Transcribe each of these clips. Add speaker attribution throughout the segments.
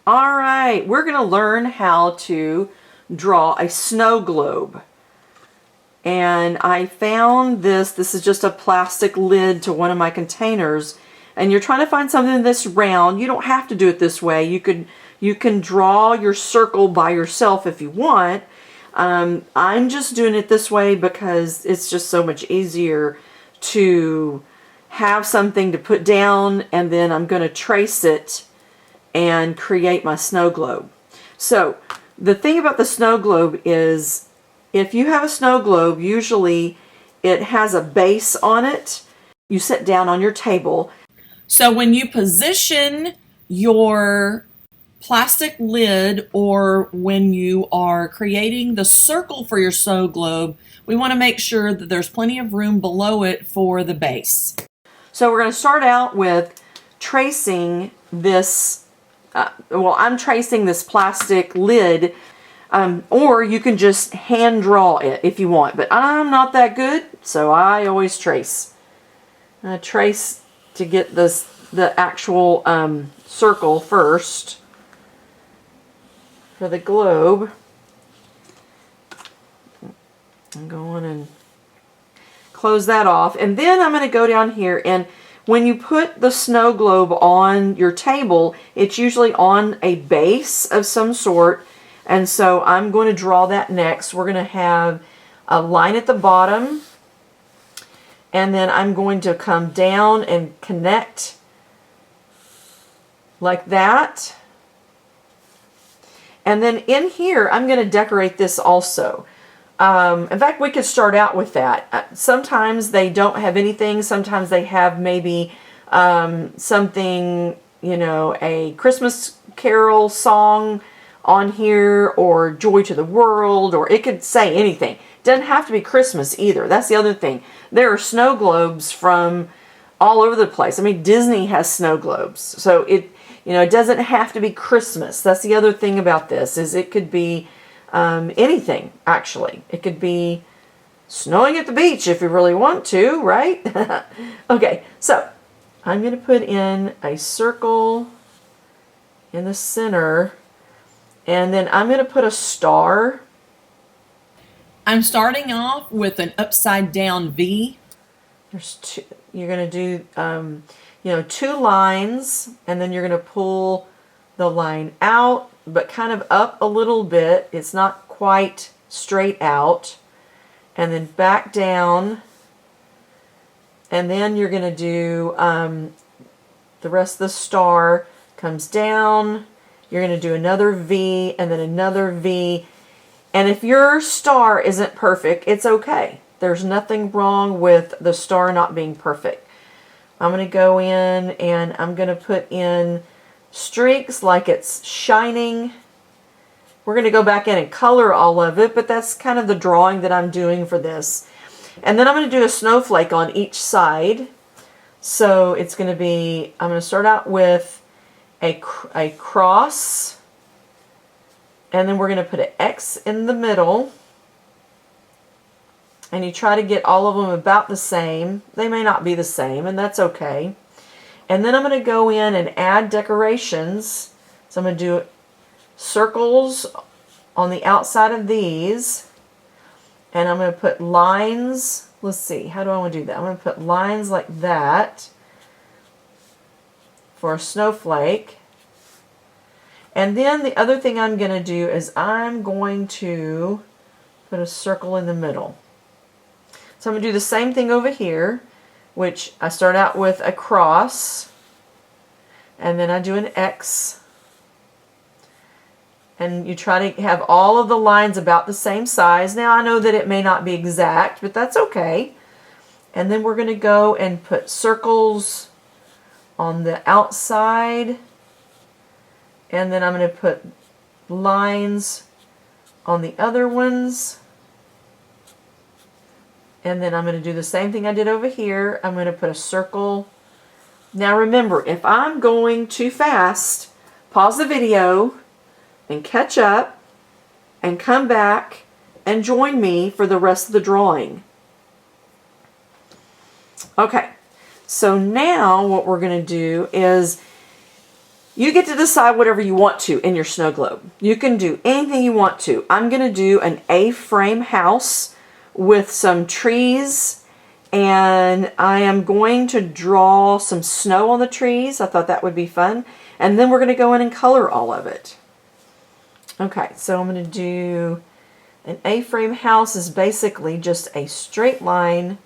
Speaker 1: All right, we're going to learn how to draw a snow globe. And I found this. This is just a plastic lid to one of my containers. And you're trying to find something that's round. You don't have to do it this way. You can draw your circle by yourself if you want. I'm just doing it this way because it's just so much easier to have something to put down, and then I'm going to trace it and create my snow globe. So the thing about the snow globe is, if you have a snow globe, usually it has a base on it. You sit down on your table. So when you position your plastic lid, or when you are creating the circle for your snow globe, we want to make sure that there's plenty of room below it for the base. So we're going to start out with tracing this, I'm tracing this plastic lid, or you can just hand draw it if you want, but I'm not that good, so I always trace. I trace to get the actual circle first for the globe. I'm going and close that off, and then I'm going to go down here, and when you put the snow globe on your table, it's usually on a base of some sort, and so I'm going to draw that next. We're going to have a line at the bottom, and then I'm going to come down and connect like that. And then in here, I'm going to decorate this also. In fact, we could start out with that. Sometimes they don't have anything. Sometimes they have maybe something, a Christmas carol song on here, or Joy to the World, or it could say anything. It doesn't have to be Christmas either. That's the other thing. There are snow globes from all over the place. I mean, Disney has snow globes. So it doesn't have to be Christmas. That's the other thing about this, is it could be anything, actually. It could be snowing at the beach if you really want to, right? Okay, so I'm going to put in a circle in the center, and then I'm going to put a star. I'm starting off with an upside down V. You're going to do, 2 lines, and then you're going to pull the line out, but kind of up a little bit. It's not quite straight out. And then back down. And then you're going to do the rest of the star comes down. You're going to do another V, and then another V. And if your star isn't perfect, it's okay. There's nothing wrong with the star not being perfect. I'm going to go in and I'm going to put in streaks like it's shining. We're going to go back in and color all of it, but that's kind of the drawing that I'm doing for this. And then I'm going to do a snowflake on each side. So it's going to be, I'm going to start out with a cross, and then we're going to put an X in the middle. And you try to get all of them about the same. They may not be the same, and that's okay. And then I'm going to go in and add decorations. So I'm going to do circles on the outside of these. And I'm going to put lines. Let's see, how do I want to do that? I'm going to put lines like that for a snowflake. And then the other thing I'm going to do is I'm going to put a circle in the middle. So I'm going to do the same thing over here, which I start out with a cross, and then I do an X. And you try to have all of the lines about the same size. Now I know that it may not be exact, but that's okay. And then we're going to go and put circles on the outside. And then I'm going to put lines on the other ones. And then I'm going to do the same thing I did over here. I'm going to put a circle. Now remember, if I'm going too fast, pause the video and catch up and come back and join me for the rest of the drawing. Okay, so now what we're going to do is You get to decide whatever you want to in your snow globe. You can do anything you want to. I'm going to do an A-frame house with some trees, and I am going to draw some snow on the trees. I thought that would be fun. And then we're going to go in and color all of it. Okay, so I'm going to do an A-frame house is basically just a straight line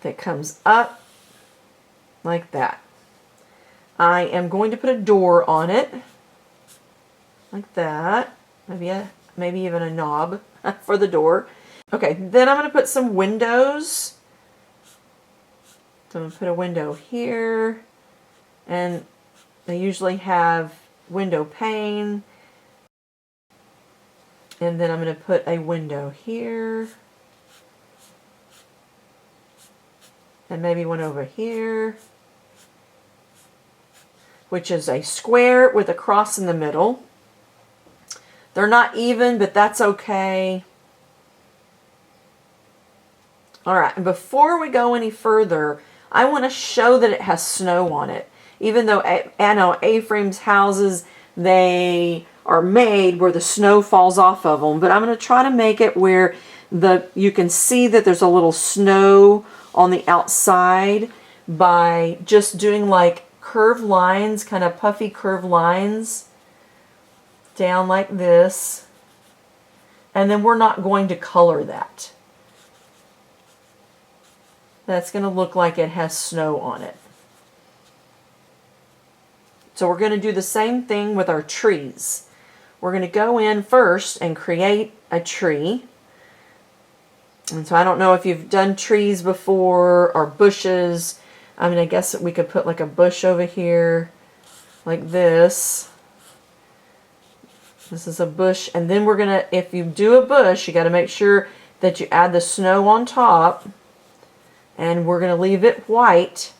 Speaker 1: that comes up like that. I am going to put a door on it, like that. Maybe even a knob for the door. Okay, then I'm going to put some windows. So I'm going to put a window here, and they usually have window pane. And then I'm going to put a window here. And maybe one over here, which is a square with a cross in the middle. They're not even, but that's okay. All right, and before we go any further, I want to show that it has snow on it. Even though I know A-frames houses, they are made where the snow falls off of them, but I'm going to try to make it where you can see that there's a little snow on the outside by just doing like curved lines, kind of puffy curved lines down like this. And then we're not going to color that. That's going to look like it has snow on it. So we're going to do the same thing with our trees. We're going to go in first and create a tree. And so I don't know if you've done trees before or bushes. I mean, I guess we could put like a bush over here like this. This is a bush. And then we're going to, if you do a bush, you got to make sure that you add the snow on top. And we're going to leave it white.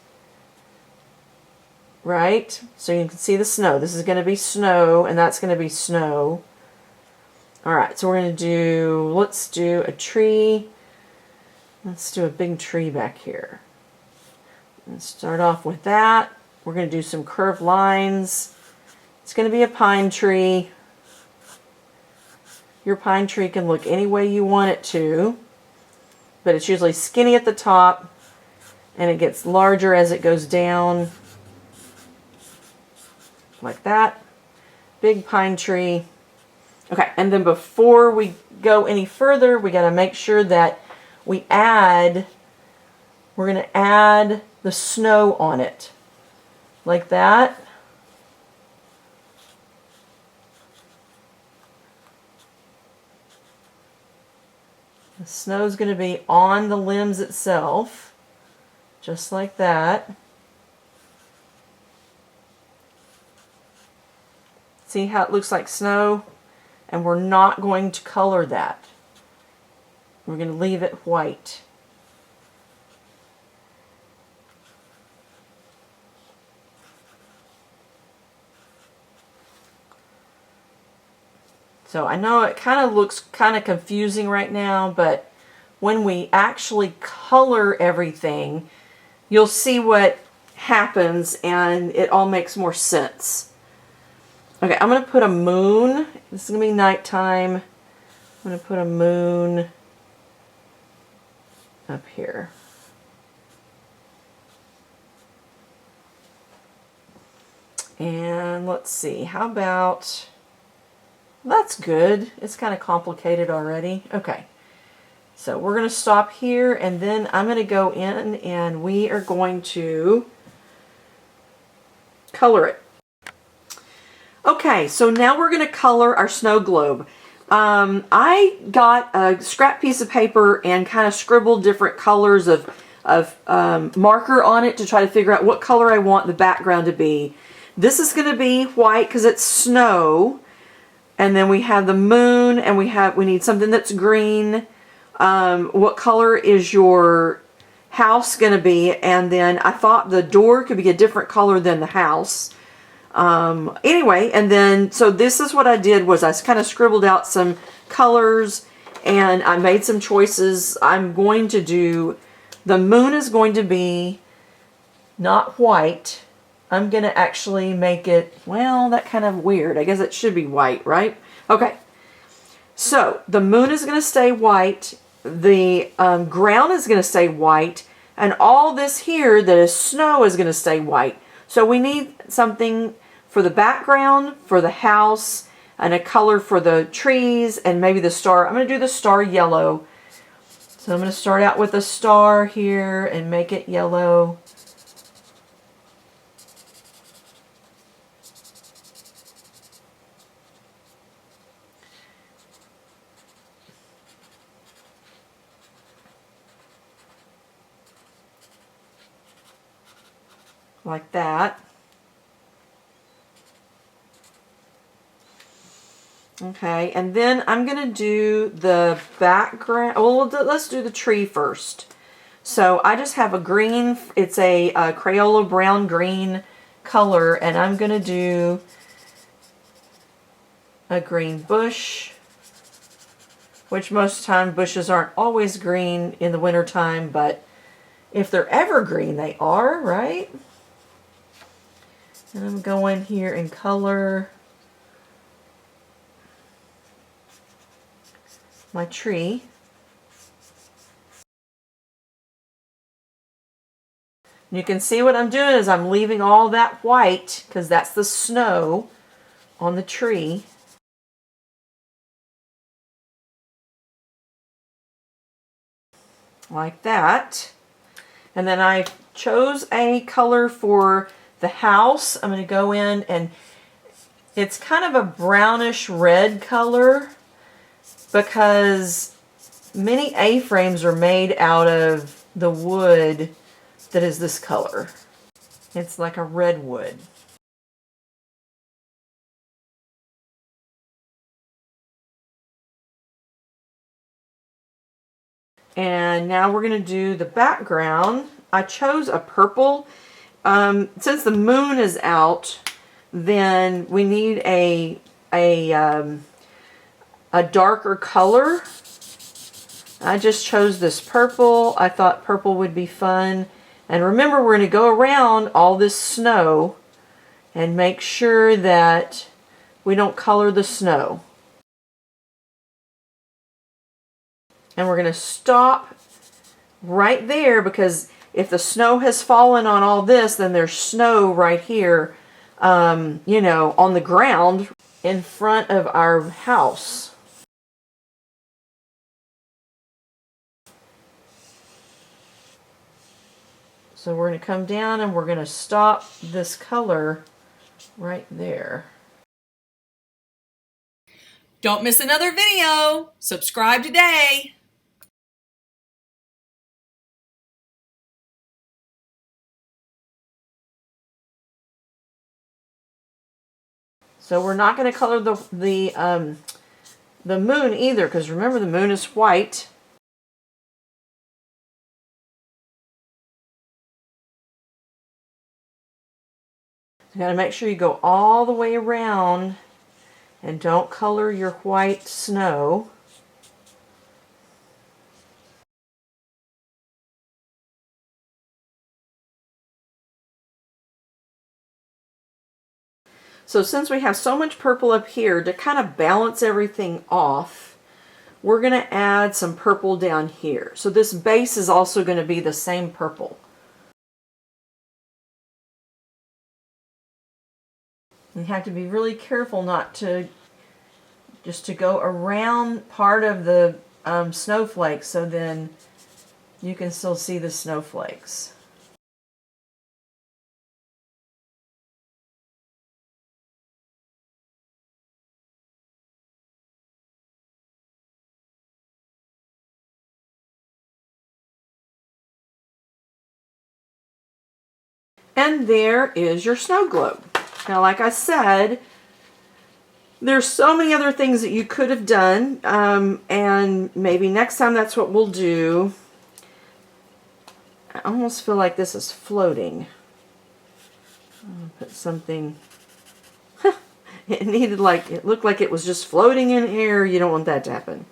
Speaker 1: Right? So you can see the snow. This is going to be snow, and that's going to be snow. Alright, so we're going to do, let's do a tree. Let's do a big tree back here. Let's start off with that. We're going to do some curved lines. It's going to be a pine tree. Your pine tree can look any way you want it to, but it's usually skinny at the top, and it gets larger as it goes down. Like that. Big pine tree. Okay, and then before we go any further, we got to make sure that we're going to add the snow on it. Like that. The snow's going to be on the limbs itself. Just like that. See how it looks like snow? And we're not going to color that. We're going to leave it white. So I know it kind of looks kind of confusing right now, but when we actually color everything, you'll see what happens and it all makes more sense. Okay, I'm going to put a moon. This is going to be nighttime. I'm going to put a moon up here. And let's see, how about, that's good. It's kind of complicated already. Okay, so we're going to stop here, and then I'm going to go in and we are going to color it. Okay, so now we're going to color our snow globe. I got a scrap piece of paper and kind of scribbled different colors of marker on it to try to figure out what color I want the background to be. This is going to be white because it's snow. And then we have the moon, and we need something that's green. What color is your house going to be? And then I thought the door could be a different color than the house. Anyway, and then, so this is what I did was I kind of scribbled out some colors and I made some choices. I'm going to do, the moon is going to be not white. I'm going to actually make it, well, that kind of weird. I guess it should be white, right? Okay. So the moon is going to stay white. The ground is going to stay white. And all this here that is snow is going to stay white. So we need something for the background, for the house, and a color for the trees, and maybe the star. I'm going to do the star yellow. So I'm going to start out with a star here and make it yellow. Like that. Okay, and then I'm going to do the background. Well, let's do the tree first. So I just have a green, it's a Crayola brown green color, and I'm going to do a green bush, which most of the time bushes aren't always green in the wintertime, but if they're evergreen, they are, right? And I'm going here in color my tree. And you can see what I'm doing is I'm leaving all that white because that's the snow on the tree. Like that. And then I chose a color for the house. I'm going to go in and it's kind of a brownish red color because many A-frames are made out of the wood that is this color. It's like a red wood. And now we're going to do the background. I chose a purple. Since the moon is out, then we need a darker color. I just chose this purple. I thought purple would be fun. And remember, we're going to go around all this snow and make sure that we don't color the snow. And we're going to stop right there because if the snow has fallen on all this, then there's snow right here, you know, on the ground in front of our house. So we're going to come down and we're going to stop this color right there.
Speaker 2: Don't miss another video. Subscribe today.
Speaker 1: So we're not going to color the moon either, because remember the moon is white. You got to make sure you go all the way around and don't color your white snow. So since we have so much purple up here, to kind of balance everything off, we're going to add some purple down here. So this base is also going to be the same purple. You have to be really careful not to just to go around part of the snowflakes, so then you can still see the snowflakes. And there is your snow globe. Now, like I said, there's so many other things that you could have done, and maybe next time that's what we'll do. I almost feel like this is floating. I'll put something. It looked like it was just floating in air. You don't want that to happen.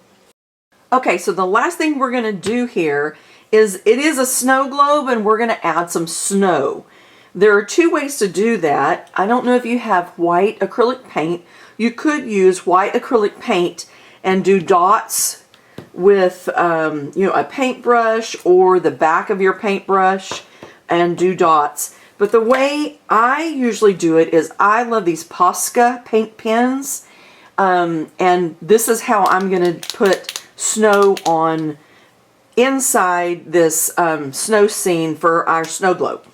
Speaker 1: Okay, so the last thing we're going to do here is, it is a snow globe, and we're going to add some snow. there are two ways to do that. I don't know if you have white acrylic paint. You could use white acrylic paint and do dots with you know, a paintbrush or the back of your paintbrush and do dots. But the way I usually do it is I love these Posca paint pens, and this is how I'm going to put snow on inside this snow scene for our snow globe.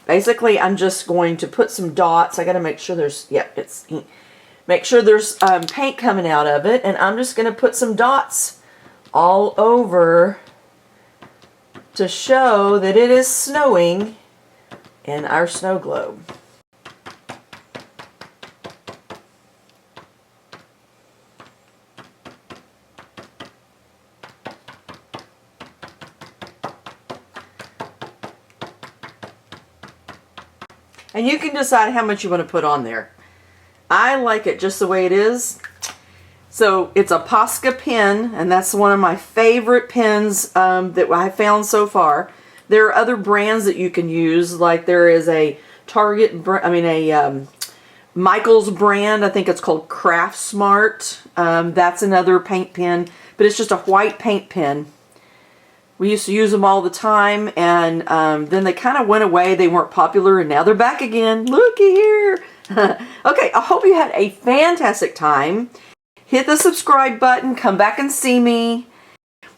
Speaker 1: Basically, I'm just going to put some dots. I got to make sure there's, yeah, make sure there's paint coming out of it, and I'm just going to put some dots all over to show that it is snowing in our snow globe. And you can decide how much you want to put on there. I like it just the way it is. So it's a Posca pen, and that's one of my favorite pens that I found so far. There are other brands that you can use, like there is a Michael's brand. I think it's called Craft Smart. That's another paint pen, but it's just a white paint pen. We used to use them all the time, and then they kind of went away. They weren't popular, and now they're back again. Looky here. Okay, I hope you had a fantastic time. Hit the subscribe button. Come back and see me.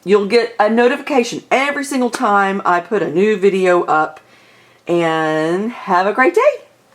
Speaker 1: You'll get a notification every single time I put a new video up. And have a great day.